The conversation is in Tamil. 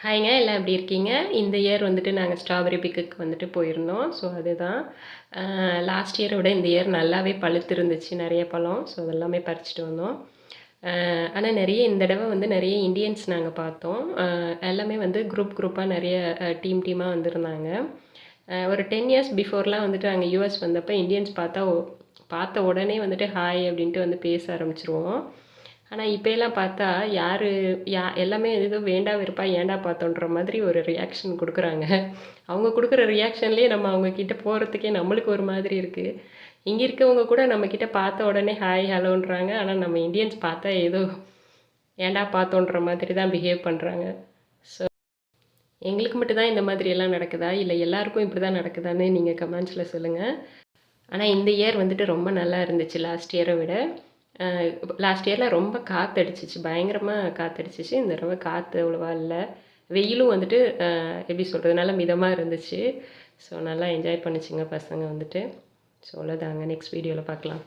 ஹாய்ங்க எல்லாம் எப்படி இருக்கீங்க? இந்த இயர் வந்துட்டு நாங்கள் ஸ்ட்ராபெரி பிக்குக்கு வந்துட்டு போயிருந்தோம். ஸோ அதுதான் லாஸ்ட் இயரை விட இந்த இயர் நல்லாவே பழுத்து இருந்துச்சு நிறைய பழம். ஸோ அதெல்லாமே பறிச்சுட்டு வந்தோம். ஆனால் நிறைய இந்த தடவை வந்து நிறைய இந்தியன்ஸ் நாங்கள் பார்த்தோம். எல்லாமே வந்து குரூப்பாக நிறைய டீமாக வந்திருந்தாங்க. ஒரு 10 இயர்ஸ் பிஃபோர்லாம் வந்துட்டு நாங்கள் யூஎஸ் வந்தப்போ இந்தியன்ஸ் பார்த்த உடனே வந்துட்டு ஹாய் அப்படின்ட்டு வந்து பேச ஆரம்பிச்சிருவோம். ஆனால் இப்போலாம் பார்த்தா எல்லாமே ஏதோ வேண்டா வெறுப்பா ஏன்டா பார்த்தோன்ற மாதிரி ஒரு ரியாக்ஷன் கொடுக்குறாங்க. அவங்க கொடுக்குற ரியாக்ஷன்லேயே நம்ம அவங்கக்கிட்ட போகிறதுக்கே நம்மளுக்கு ஒரு மாதிரி இருக்குது. இங்கே இருக்கவங்க கூட நம்மக்கிட்ட பார்த்த உடனே ஹாய் ஹலோன்றாங்க. ஆனால் நம்ம இந்தியன்ஸ் பார்த்தா ஏதோ ஏன்டா பார்த்தோன்ற மாதிரி தான் பிஹேவ் பண்ணுறாங்க. ஸோ எங்களுக்கு மட்டும்தான் இந்த மாதிரி எல்லாம் நடக்குதா, இல்லை எல்லாருக்கும் இப்படி தான் நடக்குதான்னு நீங்கள் கமெண்ட்ஸில் சொல்லுங்கள். ஆனால் இந்த இயர் வந்துட்டு ரொம்ப நல்லா இருந்துச்சு லாஸ்ட் இயரை விட. லாஸ்ட் இயரில் ரொம்ப காற்றடிச்சிச்சு, பயங்கரமாக காற்றடிச்சிச்சு. இந்த தடவை காற்று அவ்வளோவா இல்லை. வெயிலும் வந்துட்டு எப்படி சொல்கிறது, நல்லா மிதமாக இருந்துச்சு. ஸோ நல்லா என்ஜாய் பண்ணிச்சுங்க பசங்க வந்துட்டு. ஸோ அவ்வளோதாங்க, நெக்ஸ்ட் வீடியோவில் பார்க்கலாம்.